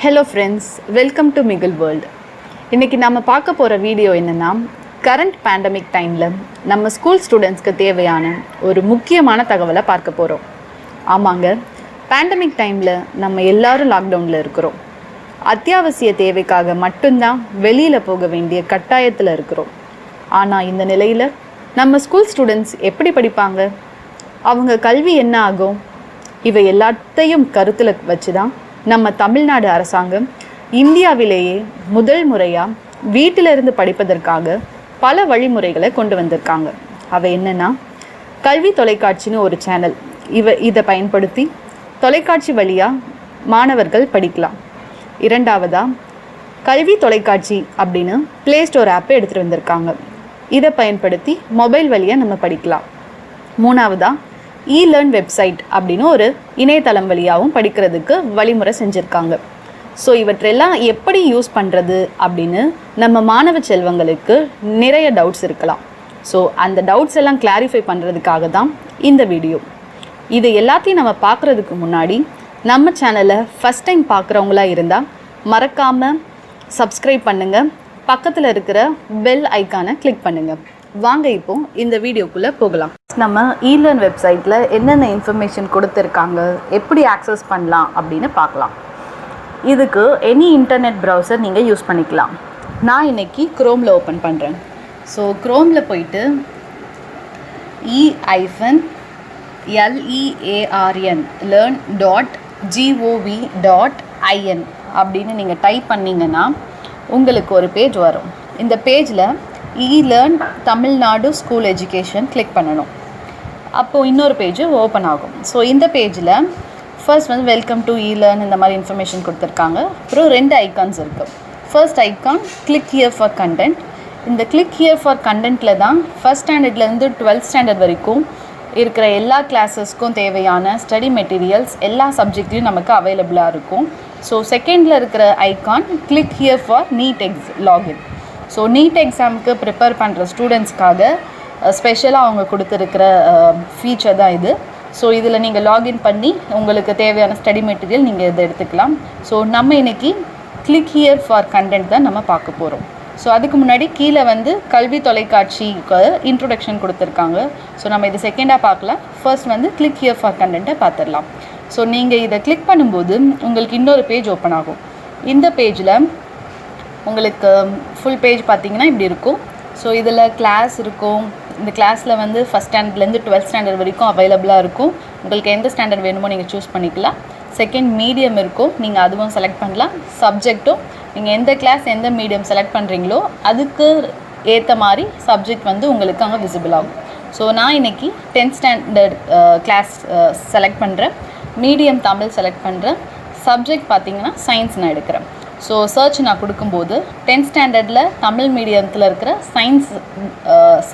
Hello friends, welcome to Miggle World. இன்னைக்கு நாம பார்க்க போற வீடியோ என்னன்னா கரண்ட் பேண்டமிக் டைம்ல நம்ம ஸ்கூல் ஸ்டூடெண்ட்ஸ்க்கு தேவையான ஒரு முக்கியமான தகவலை பார்க்க போறோம். ஆமாங்க, பேண்டமிக் டைம்ல நம்ம எல்லாரும் லாக்டவுன்ல இருக்கிறோம். அத்தியாவசிய தேவைக்காக மட்டும்தான் வெளியில போக வேண்டிய கட்டாயத்துல இருக்கிறோம். ஆனா இந்த நிலையில நம்ம ஸ்கூல் ஸ்டூடெண்ட்ஸ் எப்படி படிப்பாங்க? அவங்க கல்வி என்ன ஆகும்? இவை எல்லாத்தையும் கருத்துல வச்சுதான் நம்ம தமிழ்நாடு அரசாங்கம் இந்தியாவிலேயே முதல் முறையாக வீட்டிலிருந்து படிப்பதற்காக பல வழிமுறைகளை கொண்டு வந்திருக்காங்க. அவை என்னென்னா, கல்வி தொலைக்காட்சின்னு ஒரு சேனல். இதை பயன்படுத்தி தொலைக்காட்சி வழியாக மாணவர்கள் படிக்கலாம். இரண்டாவதாக கல்வி தொலைக்காட்சி அப்படின்னு ப்ளே ஸ்டோர் ஆப்பை எடுத்துகிட்டு வந்திருக்காங்க. இதை பயன்படுத்தி மொபைல் வழியாக நம்ம படிக்கலாம். மூணாவதாக லேர்ன் வெப்சைட் அப்படின்னு ஒரு இணையதளம் வழியாகவும் படிக்கிறதுக்கு வழிமுறை செஞ்சுருக்காங்க. ஸோ இவற்றெல்லாம் எப்படி யூஸ் பண்ணுறது அப்படின்னு நம்ம மாணவ செல்வங்களுக்கு நிறைய டவுட்ஸ் இருக்கலாம். ஸோ அந்த டவுட்ஸ் எல்லாம் கிளாரிஃபை பண்ணுறதுக்காக தான் இந்த வீடியோ. இது எல்லாத்தையும் நம்ம பார்க்குறதுக்கு முன்னாடி நம்ம சேனலை ஃபஸ்ட் டைம் பார்க்குறவங்களா இருந்தால் மறக்காமல் சப்ஸ்கிரைப் பண்ணுங்கள், பக்கத்தில் இருக்கிற பெல் ஐக்கானை கிளிக் பண்ணுங்கள். வாங்க இப்போ இந்த வீடியோக்குள்ளே போகலாம். நம்ம லேர்ன் வெப்சைட்டில் என்னென்ன இன்ஃபர்மேஷன் கொடுத்துருக்காங்க, எப்படி ஆக்சஸ் பண்ணலாம் அப்படின்னு பார்க்கலாம். இதுக்கு எனி இன்டர்நெட் ப்ரௌசர் நீங்கள் யூஸ் பண்ணிக்கலாம். நான் இன்றைக்கி க்ரோமில் ஓப்பன் பண்ணுறேன். ஸோ க்ரோமில் போயிட்டு learn.gov.in அப்படின்னு நீங்கள் டைப் பண்ணிங்கன்னா உங்களுக்கு ஒரு பேஜ் வரும். இந்த பேஜில் learn Tamil Nadu school education click பண்ணணும். அப்போது இன்னொரு பேஜு ஓப்பன் ஆகும். ஸோ இந்த பேஜில் ஃபர்ஸ்ட் வந்து வெல்கம் டு லேர்ன் இந்த மாதிரி இன்ஃபர்மேஷன் கொடுத்துருக்காங்க. அப்புறம் 2 ஐக்கான்ஸ் இருக்குது. First icon click here for content. இந்த கிளிக் ஹியர் ஃபார் கண்டென்ட்டில் தான் ஃபர்ஸ்ட் ஸ்டாண்டர்ட்லேருந்து 12th ஸ்டாண்டர்ட் வரைக்கும் இருக்கிற எல்லா கிளாஸஸ்க்கும் தேவையான ஸ்டடி மெட்டீரியல்ஸ் எல்லா சப்ஜெக்ட்லையும் நமக்கு அவைலபிளாக இருக்கும். ஸோ செகண்டில் இருக்கிற icon click here for NEET login. So NEET எக்ஸாமுக்கு ப்ரிப்பேர் பண்ணுற ஸ்டூடெண்ட்ஸ்க்காக ஸ்பெஷலாக அவங்க கொடுத்துருக்கிற ஃபீச்சர் தான் இது. ஸோ இதில் நீங்கள் லாகின் பண்ணி உங்களுக்கு தேவையான ஸ்டடி மெட்டீரியல் நீங்கள் இதை எடுத்துக்கலாம். ஸோ நம்ம இன்றைக்கி கிளிக் ஹியர் ஃபார் கண்டென்ட் தான் நம்ம பார்க்க போகிறோம். ஸோ அதுக்கு முன்னாடி கீழே வந்து கல்வி தொலைக்காட்சிக்கு இன்ட்ரொடக்ஷன் கொடுத்துருக்காங்க. ஸோ நம்ம இது செகண்டாக பார்க்கலாம். ஃபர்ஸ்ட் வந்து கிளிக் ஹியர் ஃபார் கண்டென்ட்டை பார்த்துடலாம். ஸோ நீங்கள் இதை கிளிக் பண்ணும்போது உங்களுக்கு இன்னொரு பேஜ் ஓப்பன் ஆகும். இந்த பேஜில் உங்களுக்கு ஃபுல் பேஜ் பார்த்திங்கன்னா இப்படி இருக்கும். ஸோ இதில் கிளாஸ் இருக்கும். இந்த கிளாஸில் வந்து ஃபஸ்ட் ஸ்டாண்டர்ட்லேருந்து 12th ஸ்டாண்டர்ட் வரைக்கும் அவைலபிளாக இருக்கும். உங்களுக்கு எந்த ஸ்டாண்டர்ட் வேணுமோ நீங்கள் சூஸ் பண்ணிக்கலாம். செகண்ட் மீடியம் இருக்கும், நீங்கள் அதுவும் செலக்ட் பண்ணலாம். சப்ஜெக்ட்டும் நீங்கள் எந்த கிளாஸ் எந்த மீடியம் செலக்ட் பண்ணுறீங்களோ அதுக்கு ஏற்ற மாதிரி சப்ஜெக்ட் வந்து உங்களுக்கு அங்கே விசிபிள் ஆகும். ஸோ நான் இன்றைக்கி 10th ஸ்டாண்டர்ட் கிளாஸ் செலக்ட் பண்ணுறேன். மீடியம் தமிழ் செலக்ட் பண்ணுறேன். சப்ஜெக்ட் பார்த்திங்கன்னா சயின்ஸ் நான் எடுக்கிறேன். ஸோ சர்ச் நான் கொடுக்கும்போது 10th ஸ்டாண்டர்டில் தமிழ் மீடியத்தில் இருக்கிற சயின்ஸ்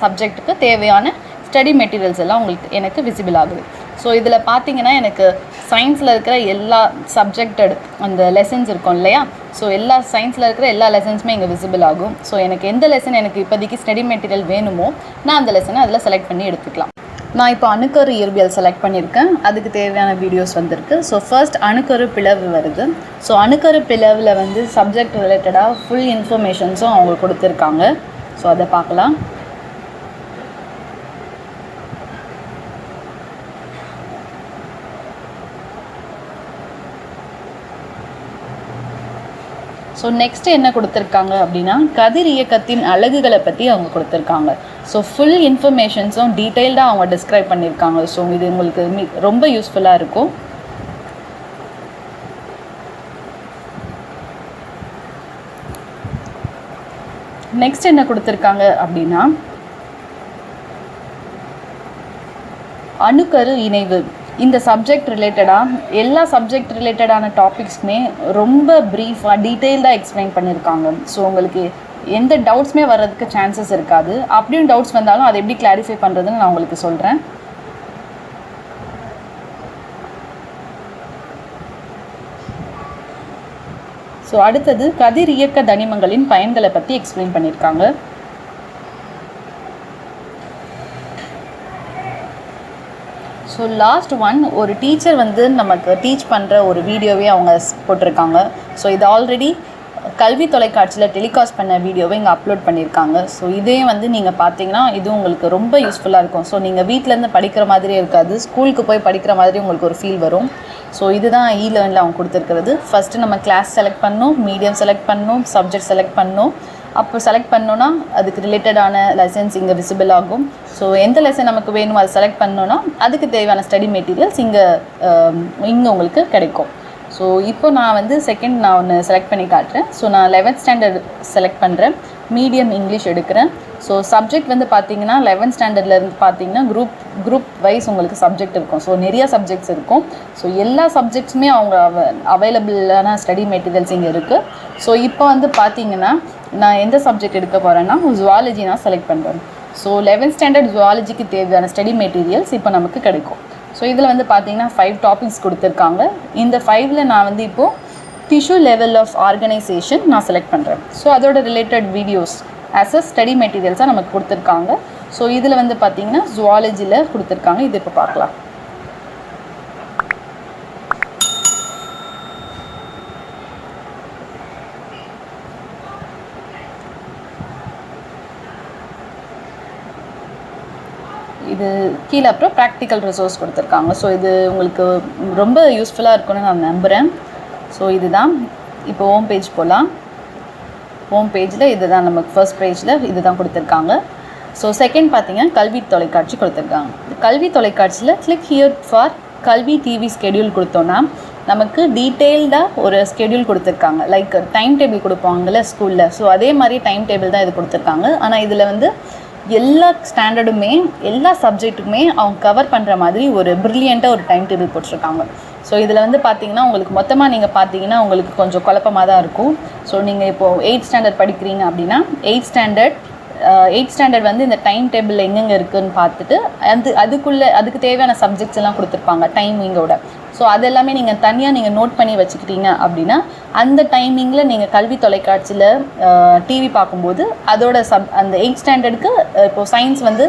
சப்ஜெக்ட்டுக்கு தேவையான ஸ்டடி மெட்டீரியல்ஸ் எல்லாம் எனக்கு விசிபிள் ஆகுது. ஸோ இதில் பார்த்தீங்கன்னா எனக்கு சயின்ஸில் இருக்கிற எல்லா சப்ஜெக்டட் அந்த லெசன்ஸ் இருக்கும் இல்லையா, ஸோ எல்லா சயின்ஸில் இருக்கிற எல்லா லெசன்ஸுமே இங்கே விசிபிள் ஆகும். ஸோ எனக்கு எந்த லெசன் எனக்கு இப்போதைக்கு ஸ்டடி மெட்டீரியல் வேணுமோ நான் அந்த லெசனை அதில் செலக்ட் பண்ணி எடுத்துக்கலாம். நான் இப்போ அணுக்கரு இயற்பியல் செலக்ட் பண்ணியிருக்கேன். அதுக்கு தேவையான வீடியோஸ் வந்திருக்கு. ஸோ ஃபர்ஸ்ட் அணுக்கரு பிளவு வருது. ஸோ அணுக்கரு பிளவில் வந்து சப்ஜெக்ட் ரிலேட்டடாக ஃபுல் இன்ஃபர்மேஷன்ஸும் அவங்க கொடுத்துருக்காங்க. ஸோ அதை பார்க்கலாம். ஸோ நெக்ஸ்ட்டு என்ன கொடுத்துருக்காங்க அப்படின்னா கதிர் இயக்கத்தின் அலகுகளை பற்றி அவங்க கொடுத்துருக்காங்க. ஸோ ஃபுல் இன்ஃபர்மேஷன்ஸும் டீட்டெயில்டாக அவங்க டிஸ்கிரைப் பண்ணியிருக்காங்க. ஸோ இது உங்களுக்கு ரொம்ப யூஸ்ஃபுல்லாக இருக்கும். நெக்ஸ்ட் என்ன கொடுத்துருக்காங்க அப்படின்னா அணுக்கரு இணைவு. இந்த சப்ஜெக்ட் ரிலேட்டடாக எல்லா சப்ஜெக்ட் ரிலேட்டடான டாபிக்ஸ்மே ரொம்ப ப்ரீஃபாக டீட்டெயில்டாக எக்ஸ்பிளைன் பண்ணியிருக்காங்க. ஸோ உங்களுக்கு எந்த டவுட்ஸுமே வர்றதுக்கு சான்சஸ் இருக்காது. அப்படியும் டவுட்ஸ் வந்தாலும் அதை எப்படி கிளாரிஃபை பண்ணுறதுன்னு நான் உங்களுக்கு சொல்கிறேன். ஸோ அடுத்தது கதிர் இயக்க தனிமங்களின் பயன்களை பற்றி எக்ஸ்பிளைன் பண்ணியிருக்காங்க. ஸோ லாஸ்ட் ஒன் ஒரு டீச்சர் வந்து நமக்கு டீச் பண்ணுற ஒரு வீடியோவே அவங்க போட்டிருக்காங்க. ஸோ இது ஆல்ரெடி கல்வி தொலைக்காட்சியில் டெலிகாஸ்ட் பண்ண வீடியோவை இங்கே அப்லோட் பண்ணியிருக்காங்க. ஸோ இதே வந்து நீங்கள் பார்த்தீங்கன்னா இது உங்களுக்கு ரொம்ப யூஸ்ஃபுல்லாக இருக்கும். ஸோ நீங்கள் வீட்டிலேருந்து படிக்கிற மாதிரியே இருக்காது, ஸ்கூலுக்கு போய் படிக்கிற மாதிரி உங்களுக்கு ஒரு ஃபீல் வரும். ஸோ இதுதான் இ-லேர்னில் அவங்க கொடுத்துருக்கிறது. ஃபஸ்ட்டு நம்ம கிளாஸ் செலக்ட் பண்ணணும், மீடியம் செலக்ட் பண்ணணும், சப்ஜெக்ட் செலக்ட் பண்ணணும். அப்போ செலக்ட் பண்ணோன்னா அதுக்கு ரிலேட்டடான லெசன்ஸ் இங்கே விசிபிள் ஆகும். ஸோ எந்த லெசன் நமக்கு வேணுமோ அதை செலக்ட் பண்ணோன்னா அதுக்கு தேவையான ஸ்டடி மெட்டீரியல்ஸ் இங்கே உங்களுக்கு கிடைக்கும். ஸோ இப்போ நான் வந்து நான் ஒன்று செலக்ட் பண்ணி காட்டுறேன். ஸோ நான் 11th ஸ்டாண்டர்ட் செலக்ட் பண்ணுறேன், மீடியம் இங்கிலீஷ் எடுக்கிறேன். ஸோ சப்ஜெக்ட் வந்து பார்த்தீங்கன்னா 11th ஸ்டாண்டர்ட்லேருந்து பார்த்தீங்கன்னா குரூப் வைஸ் உங்களுக்கு சப்ஜெக்ட் இருக்கும். ஸோ நிறைய சப்ஜெக்ட்ஸ் இருக்கும். ஸோ எல்லா சப்ஜெக்ட்ஸுமே அவங்க அவைலபிளான ஸ்டடி மெட்டீரியல்ஸ் இங்கே இருக்குது. ஸோ இப்போ வந்து பார்த்தீங்கன்னா நான் எந்த சப்ஜெக்ட் எடுக்க போகிறேன்னா ஜுவாலஜி நான் செலக்ட் பண்ணுறேன். ஸோ 11th ஸ்டாண்டர்ட் ஜுவாலஜிக்கு தேவையான ஸ்டடி மெட்டீரியல்ஸ் இப்போ நமக்கு கிடைக்கும். ஸோ இதில் வந்து பார்த்தீங்கன்னா 5 டாபிக்ஸ் கொடுத்துருக்காங்க. இந்த 5ல் நான் வந்து இப்போது டிஷ்யூ லெவல் ஆஃப் ஆர்கனைசேஷன் நான் செலக்ட் பண்ணுறேன். ஸோ அதோட related videos as a study மெட்டீரியல்ஸாக நமக்கு கொடுத்துருக்காங்க. ஸோ இதில் வந்து பார்த்தீங்கன்னா ஜுவாலஜியில் கொடுத்துருக்காங்க. இது இப்போ பார்க்கலாம். இது கீழே அப்புறம் ப்ராக்டிக்கல் ரிசோர்ஸ் கொடுத்துருக்காங்க. ஸோ இது உங்களுக்கு ரொம்ப யூஸ்ஃபுல்லாக இருக்கும்னு நான் நம்புகிறேன். ஸோ இதுதான் இப்போ ஹோம் பேஜ் போகலாம். ஹோம் பேஜில் இதுதான் நமக்கு ஃபர்ஸ்ட் பேஜில் இது தான் கொடுத்துருக்காங்க. ஸோ செகண்ட் பார்த்தீங்கன்னா கல்வி தொலைக்காட்சி கொடுத்துருக்காங்க. கல்வி தொலைக்காட்சியில் கிளிக் ஹியர் ஃபார் கல்வி டிவி ஸ்கெடியூல் கொடுத்தோன்னா நமக்கு டீட்டெயில்டாக ஒரு ஸ்கெடியூல் கொடுத்துருக்காங்க. லைக் டைம் டேபிள் கொடுப்பாங்கள்ல ஸ்கூலில், ஸோ அதே மாதிரி டைம் டேபிள் தான் இது கொடுத்துருக்காங்க. ஆனால் இதில் வந்து எல்லா ஸ்டாண்டர்டுமே எல்லா சப்ஜெக்ட்டுக்குமே அவங்க கவர் பண்ணுற மாதிரி ஒரு ப்ரில்லியண்ட்டாக ஒரு டைம் டேபிள் போட்டிருக்காங்க. ஸோ இதில் வந்து பார்த்தீங்கன்னா உங்களுக்கு மொத்தமாக நீங்கள் பார்த்தீங்கன்னா உங்களுக்கு கொஞ்சம் குழப்பமாக தான் இருக்கும். ஸோ நீங்கள் இப்போது 8th ஸ்டாண்டர்ட் படிக்கிறீங்க அப்படின்னா 8th ஸ்டாண்டர்ட் வந்து இந்த டைம் டேபிள் எங்கெங்கே இருக்குதுன்னு பார்த்துட்டு அதுக்கு தேவையான சப்ஜெக்ட்ஸ் எல்லாம் கொடுத்துருப்பாங்க டைமிங்கோட. ஸோ அதெல்லாமே நீங்கள் தனியாக நோட் பண்ணி வச்சுக்கிட்டீங்க அப்படின்னா அந்த டைமிங்கில் நீங்கள் கல்வி தொலைக்காட்சியில் டிவி பார்க்கும்போது அதோட அந்த 8th ஸ்டாண்டர்டுக்கு இப்போது சயின்ஸ் வந்து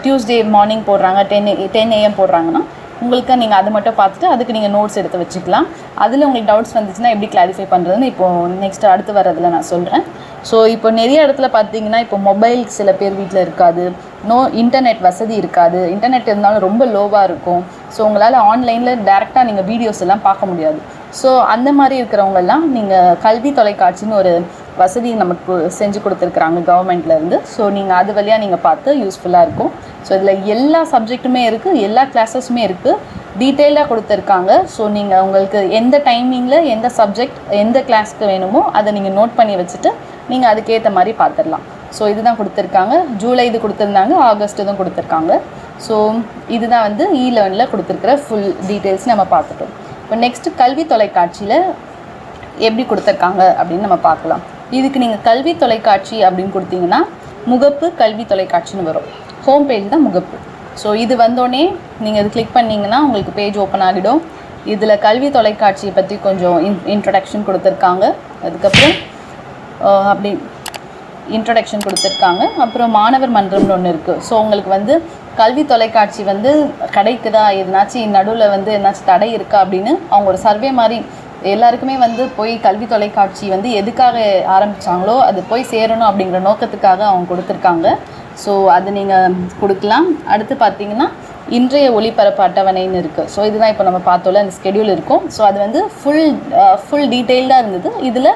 டியூஸ்டே மார்னிங் போடுறாங்க, 10 AM போடுறாங்கன்னா உங்களுக்கு நீங்கள் அதை மட்டும் பார்த்துட்டு அதுக்கு நீங்கள் நோட்ஸ் எடுத்து வச்சுக்கலாம். அதில் உங்களுக்கு டவுட்ஸ் வந்துச்சுன்னா எப்படி கிளாரிஃபை பண்ணுறதுன்னு இப்போது நெக்ஸ்ட் அடுத்து வரதில் நான் சொல்கிறேன். ஸோ இப்போ நிறைய இடத்துல பார்த்தீங்கன்னா இப்போ மொபைல் சில பேர் வீட்டில் இருக்காது, இன்டர்நெட் வசதி இருக்காது, இன்டர்நெட் இருந்தாலும் ரொம்ப லோவாக இருக்கும். ஸோ உங்களால் ஆன்லைனில் டேரெக்டாக நீங்கள் வீடியோஸ் எல்லாம் பார்க்க முடியாது. ஸோ அந்த மாதிரி இருக்கிறவங்கெல்லாம் நீங்கள் கல்வி தொலைக்காட்சின்னு ஒரு வசதி நமக்கு செஞ்சு கொடுத்துருக்குறாங்க கவர்மெண்ட்லேருந்து. ஸோ நீங்கள் அது வழியாக நீங்கள் பார்த்து யூஸ்ஃபுல்லாக இருக்கும். ஸோ இதில் எல்லா சப்ஜெக்ட்டுமே இருக்குது, எல்லா கிளாஸஸுமே இருக்குது, டீட்டெயிலாக கொடுத்துருக்காங்க. ஸோ நீங்கள் உங்களுக்கு எந்த டைமிங்கில் எந்த சப்ஜெக்ட் எந்த கிளாஸ்க்கு வேணுமோ அதை நீங்கள் நோட் பண்ணி வச்சுட்டு நீங்கள் அதுக்கேற்ற மாதிரி பார்த்துடலாம். ஸோ இதுதான் கொடுத்துருக்காங்க. ஜூலை இது கொடுத்துருந்தாங்க, ஆகஸ்ட் இதுவும் கொடுத்துருக்காங்க. ஸோ இதுதான் வந்து இ-லேர்னில் கொடுத்துருக்கிற ஃபுல் டீட்டெயில்ஸ் நம்ம பார்த்துட்டோம். இப்போ நெக்ஸ்ட்டு கல்வி தொலைக்காட்சியில் எப்படி கொடுத்துருக்காங்க அப்படின்னு நம்ம பார்க்கலாம். இதுக்கு நீங்கள் கல்வி தொலைக்காட்சி அப்படின்னு கொடுத்தீங்கன்னா முகப்பு கல்வி தொலைக்காட்சின்னு வரும். ஹோம் பேஜ் தான் முகப்பு. ஸோ இது வந்தோடனே நீங்கள் இது கிளிக் பண்ணிங்கன்னா உங்களுக்கு பேஜ் ஓப்பன் ஆகிடும். இதில் கல்வி தொலைக்காட்சியை பற்றி கொஞ்சம் இன்ட்ரடக்ஷன் கொடுத்துருக்காங்க. அதுக்கப்புறம் அப்படி இன்ட்ரடக்ஷன் கொடுத்துருக்காங்க. அப்புறம் மாணவர் மன்றம்னு ஒன்று இருக்குது. ஸோ உங்களுக்கு வந்து கல்வி தொலைக்காட்சி வந்து கிடைக்குதா, எதுனாச்சும் நடுவில் வந்து எதுனாச்சும் தடை இருக்கா அப்படின்னு அவங்க ஒரு சர்வே மாதிரி எல்லாருக்குமே வந்து போய் கல்வி தொலைக்காட்சி வந்து எதுக்காக ஆரம்பித்தாங்களோ அது போய் சேரணும் அப்படிங்கிற நோக்கத்துக்காக அவங்க கொடுத்துருக்காங்க. ஸோ அது நீங்கள் கொடுக்கலாம். அடுத்து பார்த்தீங்கன்னா இன்றைய ஒளிபரப்பு அட்டவணைன்னு இருக்குது. ஸோ இதுதான் இப்போ நம்ம பார்த்தோம்ல அந்த ஸ்கெடியூல் இருக்கும். ஸோ அது வந்து ஃபுல் டீட்டெயில்டாக இருந்தது. இதில்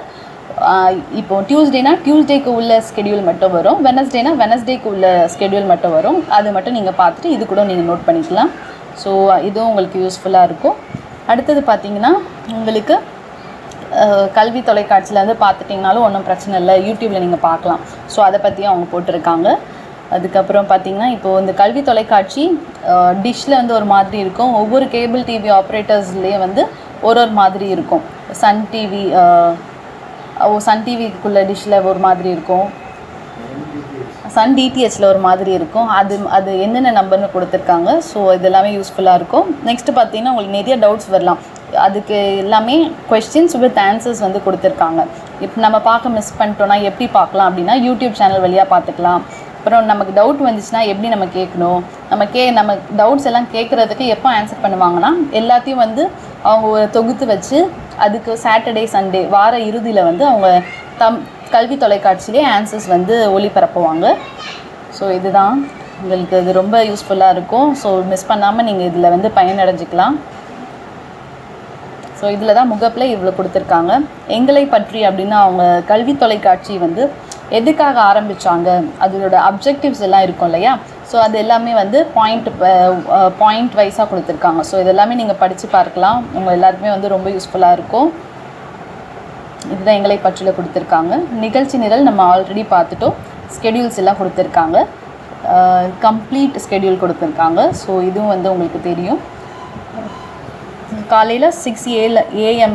இப்போ டியூஸ்டேக்கு உள்ள ஸ்கெடியூல் மட்டும் வரும், வெனஸ்டேக்கு உள்ள ஸ்கெடியூல் மட்டும் வரும். அது மட்டும் நீங்கள் பார்த்துட்டு இது கூட நீங்கள் நோட் பண்ணிக்கலாம். ஸோ இதுவும் உங்களுக்கு யூஸ்ஃபுல்லாக இருக்கும். அடுத்தது பார்த்திங்கன்னா உங்களுக்கு கல்வி தொலைக்காட்சியில் வந்து பார்த்துட்டிங்கனாலும் ஒன்றும் பிரச்சனை இல்லை, யூடியூப்பில் நீங்கள் பார்க்கலாம். ஸோ அதை பற்றியும் அவங்க போட்டிருக்காங்க. அதுக்கப்புறம் பார்த்திங்கன்னா இப்போது இந்த கல்வி தொலைக்காட்சி டிஷ்ஷில் வந்து ஒரு மாதிரி இருக்கும். ஒவ்வொரு கேபிள் டிவி ஆப்ரேட்டர்ஸ்லேயே வந்து ஒரு மாதிரி இருக்கும். சன் டிவிக்குள்ளே டிஷ்ஷில் ஒரு மாதிரி இருக்கும், சன் டிடிஹெச்சில் ஒரு மாதிரி இருக்கும். அது என்னென்ன நம்பர்னு கொடுத்துருக்காங்க. ஸோ இது எல்லாமே யூஸ்ஃபுல்லாக இருக்கும். நெக்ஸ்ட்டு பார்த்தீங்கன்னா உங்களுக்கு நிறைய டவுட்ஸ் வரலாம். அதுக்கு எல்லாமே கொஸ்டின்ஸ் வித் ஆன்சர்ஸ் வந்து கொடுத்துருக்காங்க. இப்போ நம்ம மிஸ் பண்ணிட்டோன்னா எப்படி பார்க்கலாம் அப்படின்னா யூடியூப் சேனல் வழியாக பார்த்துக்கலாம். அப்புறம் நமக்கு டவுட் வந்துச்சுன்னா எப்படி நம்ம கேட்கணும், நம்ம டவுட்ஸ் எல்லாம் கேட்குறதுக்கு எப்போ ஆன்சர் பண்ணுவாங்கன்னா எல்லாத்தையும் வந்து அவங்க தொகுத்து வச்சு அதுக்கு சாட்டர்டே சண்டே வார இறுதியில் வந்து அவங்க கல்வி தொலைக்காட்சியிலே ஆன்சர்ஸ் வந்து ஒளிபரப்புவாங்க. ஸோ இதுதான் உங்களுக்கு இது ரொம்ப யூஸ்ஃபுல்லாக இருக்கும். ஸோ மிஸ் பண்ணாமல் நீங்கள் இதில் வந்து பயனடைஞ்சிக்கலாம். ஸோ இதில் தான் முகப்பில் இவ்வளோ கொடுத்துருக்காங்க. எங்களை பற்றி அப்படின்னா அவங்க கல்வி தொலைக்காட்சி வந்து எதுக்காக ஆரம்பித்தாங்க, அதோட அப்ஜெக்டிவ்ஸ் எல்லாம் இருக்கும் இல்லையா, ஸோ அது எல்லாமே வந்து பாயிண்ட் வைஸாக கொடுத்துருக்காங்க. ஸோ இது எல்லாமே நீங்கள் படித்து பார்க்கலாம். உங்கள் எல்லாருக்குமே வந்து ரொம்ப யூஸ்ஃபுல்லாக இருக்கும். இதுதான் எங்களை பற்றியில் கொடுத்துருக்காங்க. நிகழ்ச்சி நிரல் நம்ம ஆல்ரெடி பார்த்துட்டோம். ஸ்கெடியூல்ஸ் எல்லாம் கொடுத்துருக்காங்க. கம்ப்ளீட் ஸ்கெடியூல் கொடுத்துருக்காங்க. ஸோ இதுவும் வந்து உங்களுக்கு தெரியும். காலையில் 6 AM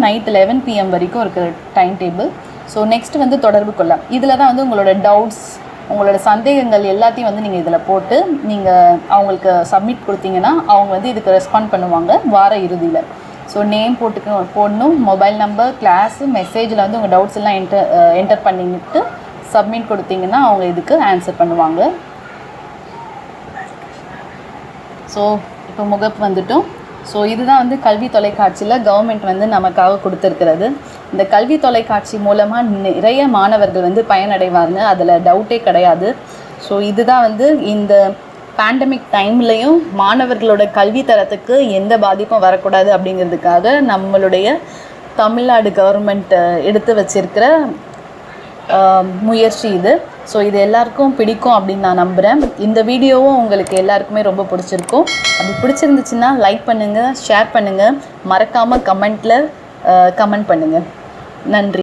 நைட் 11 PM வரைக்கும் இருக்கிற டைம் டேபிள். ஸோ நெக்ஸ்ட் வந்து தொடர்பு கொள்ள, இதில் தான் வந்து உங்களோட டவுட்ஸ், உங்களோட சந்தேகங்கள் எல்லாத்தையும் வந்து நீங்கள் இதில் போட்டு நீங்கள் அவங்களுக்கு சப்மிட் கொடுத்தீங்கன்னா அவங்க வந்து இதுக்கு ரெஸ்பாண்ட் பண்ணுவாங்க வார இறுதியில். ஸோ நேம் போடணும், மொபைல் நம்பர், கிளாஸு, மெசேஜில் வந்து உங்கள் டவுட்ஸ் எல்லாம் என்டர் பண்ணிட்டு சப்மிட் கொடுத்தீங்கன்னா அவங்க இதுக்கு ஆன்சர் பண்ணுவாங்க. ஸோ இப்போ முகப்பு வந்துட்டோம். ஸோ இதுதான் வந்து கல்வி தொலைக்காட்சியில் கவர்மெண்ட் வந்து நமக்காக கொடுத்துருக்கிறது. இந்த கல்வி தொலைக்காட்சி மூலமாக நிறைய மாணவர்கள் வந்து பயனடைவார்னு அதில் டவுட்டே கிடையாது. ஸோ இதுதான் வந்து இந்த பேண்டமிக் டைம்லேயும் மாணவர்களோட கல்வி தரத்துக்கு எந்த பாதிப்பும் வரக்கூடாது அப்படிங்கிறதுக்காக நம்மளுடைய தமிழ்நாடு கவர்மெண்ட் எடுத்து வச்சிருக்கிற முயற்சி இது. ஸோ இது எல்லாருக்கும் பிடிக்கும் அப்படின்னு நான் நம்புகிறேன். இந்த வீடியோவும் உங்களுக்கு எல்லாருக்குமே ரொம்ப பிடிச்சிருக்கும். அப்படி பிடிச்சிருந்துச்சுன்னா லைக் பண்ணுங்கள், ஷேர் பண்ணுங்கள், மறக்காமல் கமெண்ட் பண்ணுங்கள். நன்றி.